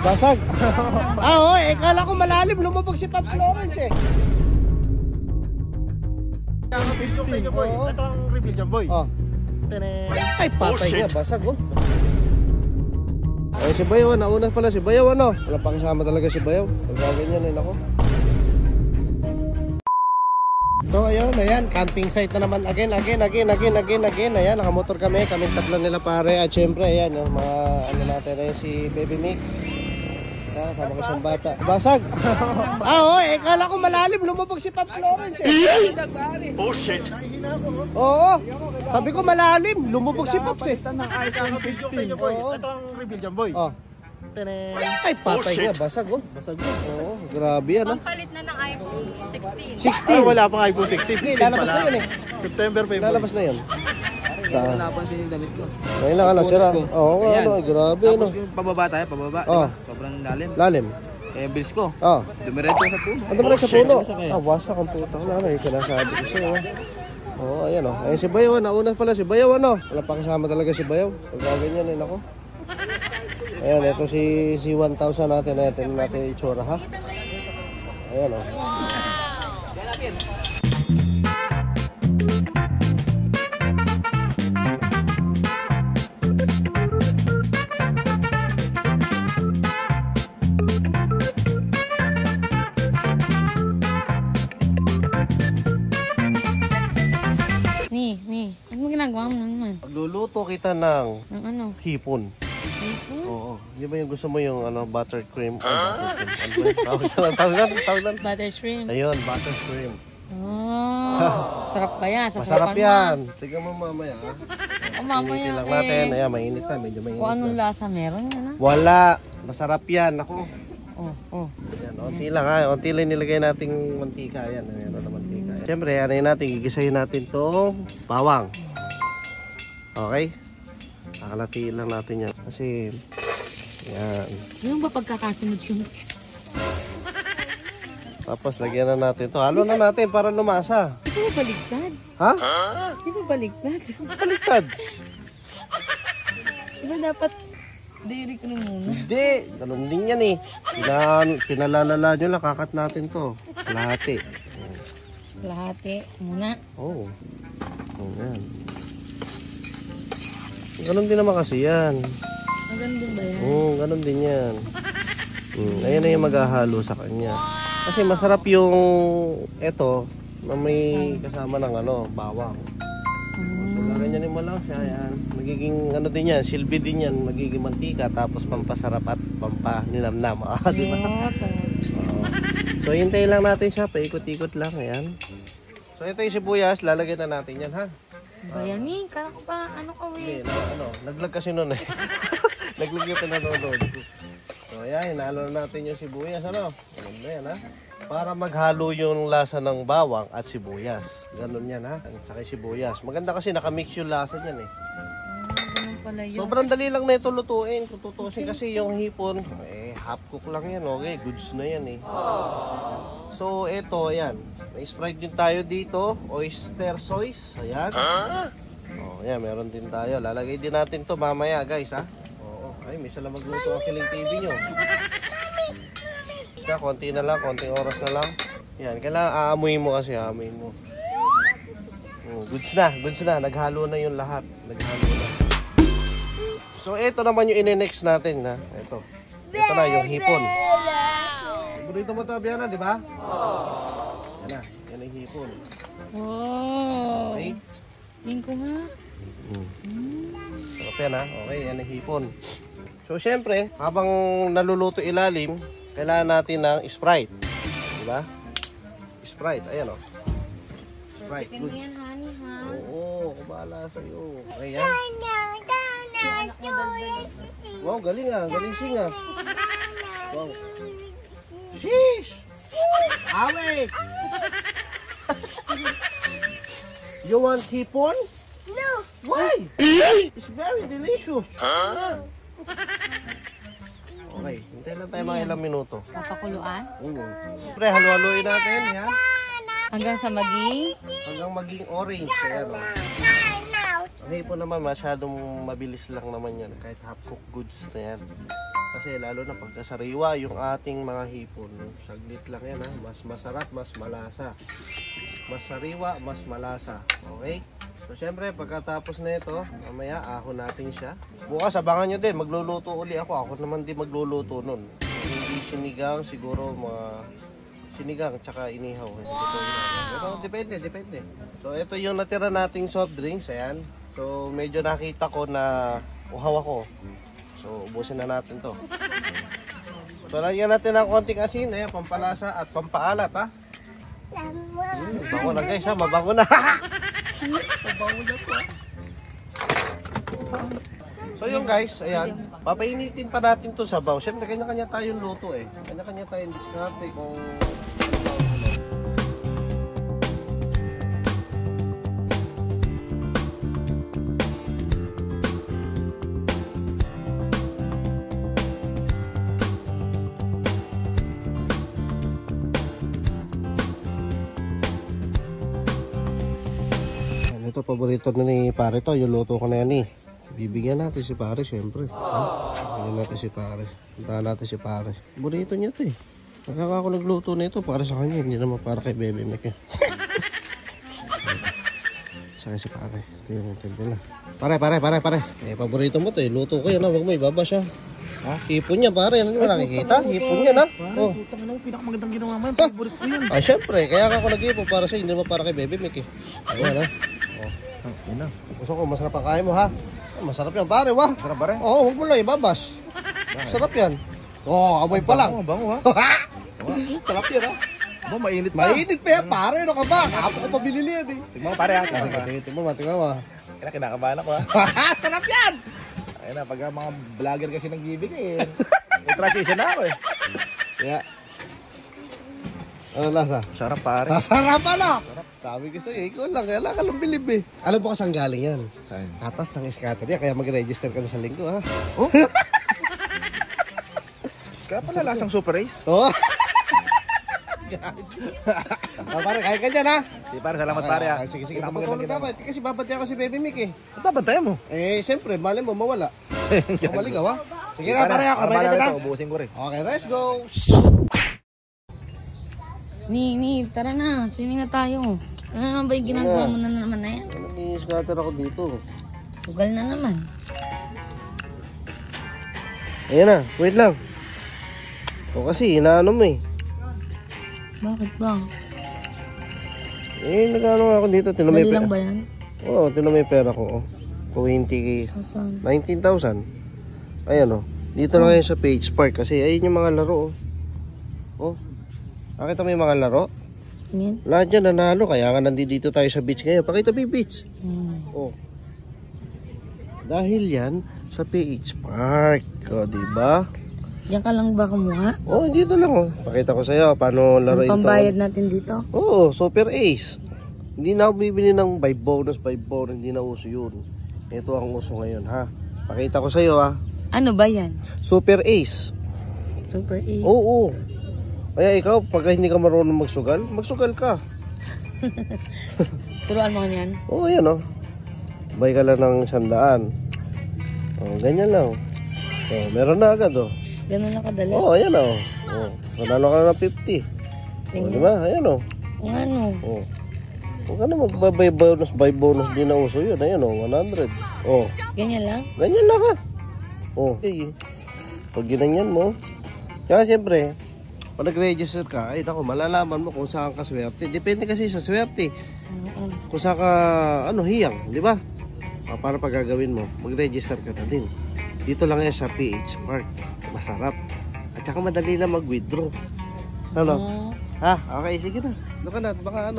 Basag. Oo, kala ko malalim. Lumubog si Pops Lawrence eh. Video sa inyo, boy. Ito ang reveal dyan, boy. Oh. Ay, patay nga. Basag, oh. Ay, si Bayaw. Nauna pala si Bayaw, ano? Wala pang kasama talaga si Bayaw. Pagkaganyan yun ako. So ayun, ayan, camping site na naman again. Ayan, nakamotor kami, kaming tatlo nila pare. At syempre, ayan, yung mga ano natin, ayan, si Baby Mick. Ayan, sama ko siyang bata. Basag! Oo, kala ko malalim, lumubog si Pops Lawrence eh. Oh shit! Oo, sabi ko malalim, lumubog si Pops eh. Video sa inyo, boy. Ito ang reveal dyan, boy. Oh. Ay, patay nga, basag, oh. Basag, oo, grabe yan, ah. Pampalit na ng iPhone 16. 16? Ay, wala pang iPhone 16. Hindi, lalabas na yun eh. September pa yun. Lalabas na yun. Napansin yung damit ko. Ngayon lang, ano, sira. Oo, ano, grabe, ano. Tapos yung pababa tayo, pababa. Oh. Diba? Sobrang lalim. Lalim. Eh, bills ko. Oh. Dumiretso sa puno. Ano ba sa puno? Ah, wasak ang puta. Wala na, yung sinasabi ko sa'yo. Oo, ayan o. Ayun si Bayaw, nauna pala si Bayaw, ano. Wala pa kasama talaga si Bayaw. Pagkaganyan yun ako. Ayan, ito si 1000 natin. Ayan natin itsura, ha. Ayan o. Ni, ano ginagawa mo naman? Magluluto kita ng ano? hipon. Hipon? Oo. Di ba yung gusto mo yung ano, butter cream? Tawag lang. Butter shrimp. Ayun, butter shrimp. Oh, sarap ba yan? Masarap yan. Tignan mo mamaya, ha. Mamaya Initin lang natin. Ayan, mainit na. Medyo mainit kung anong na. lasa meron yan, ha? Wala. Masarap yan. Ako. Oh. Ayan, onti lang, ha. Onti lang nilagay nating mantika. Ayan, meron na mantika. Siyempre, ano yun natin, gigisahin natin itong bawang. Okay? Kakalatiin lang natin yan. Kasi, yan. Yung ba pagkakasunod yung... Tapos, lagyan na natin ito. Halo na natin para lumasa. Di ba baligtad? Ha? Di ba baligtad? Baliktad. Di ba dapat dairy ko muna? Hindi. Ganun din yan eh. Pinalalala nyo lang. Kakat natin to. Lahati. Lahati muna. Oo. Ayan. Ganun din naman kasi yan. Ganun din ba yan? Oo, ganun din yan. Ayan na yung maghahalo sa kanya. Kasi masarap yung eto na may kasama ng ano, bawang. So ganyan mo lang siya. Ayan. Magiging ano din yan, silbi din yan. Magiging mantika tapos pampasarap at pampaninamnam. Di ba? So hintayin lang natin siya. Paikot-ikot lang. Ayan. So ito yung sibuyas. Lalagyan na natin yan, ha? Bayanin, kala ko pa ano ka Hindi, naglag kasi nun eh. Naglag yung pinanonood. So ayan, hinalo na natin yung sibuyas, ano? Ganun na yan, ha? Para maghalo yung lasa ng bawang at sibuyas. Ganun yan, ha? At saka sibuyas. Maganda kasi nakamix yung lasa niyan eh. ganun pala yun. Sobrang dali lang na ito lutuin. Kung tutusin kasi yung hipon, half cook lang yan, okay? Goods na yan eh. So ito, ayan. May Sprite din tayo dito. Oyster sauce. Ayan. Oh, ayan, meron din tayo. Lalagay din natin to mamaya, guys, ha? Oo. Ay, may sala magluto ang Kiling TV nyo. Basta, konti na lang. Konting oras na lang. Ayan, kailangan aamuin mo kasi. Aamuin mo. Goods na. Goods na. Naghalo na yung lahat. Naghalo na. So, ito naman yung ine-next natin, ha? Ito. Ito na, yung hipon. Burrito mo ito, Biana, di ba? Yan na. Yan ang hipon. Wow. Okay? Tingin ko nga. Sarap yan, ha? Okay, yan ang hipon. So, syempre, habang naluluto ilalim, kailangan natin ng Sprite. Diba? Sprite, ayan o. Sprite, Chicken good. yan, honey, ha? Oo, kubahala sa'yo. Okay, yan. Wow, galing ah. Galing sing ah. Wow. Sheesh! Awit! You want hipon? No. Why? It's very delicious. Okay, hintay lang tayo mga ilang minuto. Papakuluan? Siyempre, halo-haloin natin. Yan. Hanggang sa maging? Hanggang maging orange. Ayan, oh. Ang hipon naman, masyadong mabilis lang naman yan. Kahit half-cooked goods na yan. Kasi lalo na pagka sariwa yung ating mga hipon. Saglit lang yan ha. Mas masarap, mas malasa. Mas sariwa, mas malasa. Okay? So syempre pagkatapos na ito, mamaya ahon natin siya. Bukas abangan nyo din, magluluto uli ako. Ako naman din magluluto nun. Hindi sinigang, siguro mga sinigang tsaka inihaw. Pero depende. So ito yung natira nating soft drinks. Ayan. So medyo nakita ko na uhaw ako. So ubusin na natin to. So lagyan natin ng konting asin. Ayan, pampalasa at pampaalat ha. Mabango na guys ha, mabango na. Mabango na po. So yun guys, ayan, papainitin pa natin to sabaw. Siyempre kanya-kanya tayong luto eh. Kanya-kanya tayong diskarte kung ito paborito na ni pare to, yung luto ko na yan eh. Bibigyan natin si pare syempre. Bibigyan natin si pare. Puntahan natin si pare. Paborito niya to eh. Nakaka ako nagluto na ito para sa kanya, hindi naman para kay Bebe Mek eh. Saka si pare. Ito yung hotel na. Pare. Eh, paborito mo to eh. Luto ko yan ha. Huwag mo ibaba siya. Ha? Hipon niya pare. Ano mo nakikita? Hipon niya na. Oh. Putang ina mo, pinakamagandang ginawa mo yan. Favorite ko yan. Ay syempre. Kaya ako nag-ipon para sa hindi naman para kay Bebe Mek eh. Ayan ha. Ina. Gusto ko masarap ang kain mo ha. Masarap yan pare wah. Sarap ba rin? Oo, huwag mo lang ibabas. Sarap yan. Oo, amoy pa lang. Bango ha. Sarap yan ha. Ba, mainit pa. Mainit pa yan pare. Ano ka ba? Kapo ko pa binili yan eh. Tignan mo pare ha. Tingnan mo. Kinakabahan ako ha. Sarap yan. Ayun na, pag mga vlogger kasi nagbibigay eh. May transition na ako eh. Kaya. Ano lasa? Sarap pare. Masarap ano? Sabi ko sa'yo, ikaw lang. Kaya lang ka lang bilib eh. Alam mo kasi ang galing yan. Saan? Atas ng scatter yan. Kaya mag-register ka na sa linggo ha. Oh? Kaya pala lasang super race. Oo. Pare, kaya ka dyan ha. Di pare, salamat pare ha. Sige. Napatulog ka ba? Kasi babati ako si Baby Mek eh. Babantayan mo. Eh, siyempre, mali mo, mawala. Maligaw ha. Sige na, pare, Para kamay ka dyan ha. ubusin ko rin. Okay, let's go. Ni, tara na. Swimming na tayo. Ano naman ba yung ginagawa mo na naman na yan? Nag-i-scatter ako dito. Sugal na naman. Ayan na, wait lang. O kasi, inaano mo eh. Bakit ba? Eh, nag-ano ako dito. Dali lang ba yan? Oo, tinamay pera ko. 20K. Asan? 19,000. Ayan o. Dito lang kayo sa Page Park kasi ayun yung mga laro. Oh. Nakita mo yung mga laro? Tingin? Lahat yan nanalo. Kaya nga nandito tayo sa beach ngayon. Pakita mo yung beach. Oh. Dahil yan sa Page Park. O, diba? Diyan ka lang ba kumuha? Oh, dito lang oh. Pakita ko sa'yo paano laruin Ang pambayad natin dito? Oo, Super Ace. Hindi na ako bibili ng 5 bonus. Hindi na uso yun. Ito ang uso ngayon ha. Pakita ko sa'yo ha. Ano ba yan? Super Ace. Super Ace? Oo. Kaya ikaw, pag hindi ka marunong magsugal ka. Turuan mo yan? Oo, yan oh. Buy ka lang ng 100. Oh, ganyan lang. Oh, meron na agad oh. Ganun na kadali? Oo, ayan oh. Oh, manalo ka na ng 50. Oh, di ba? Ayan oh. Kung ano? Oh. Huwag ka na magbabay bonus, buy bonus din na uso yun. Ayan oh, 100. Oh. Ganyan lang? Ganyan lang ha. Oh. Okay. Pag ginanyan mo, kaya siyempre, pag nag-register ka, ay naku, malalaman mo kung saan ka swerte. Depende kasi sa swerte. Kung saan ka, hiyang, di ba? Para pag gagawin mo, mag-register ka na din. Dito lang yan sa PH Park. Masarap. At saka madali lang mag-withdraw. Ano? Ha? Okay, sige na. Doon ka na. Baka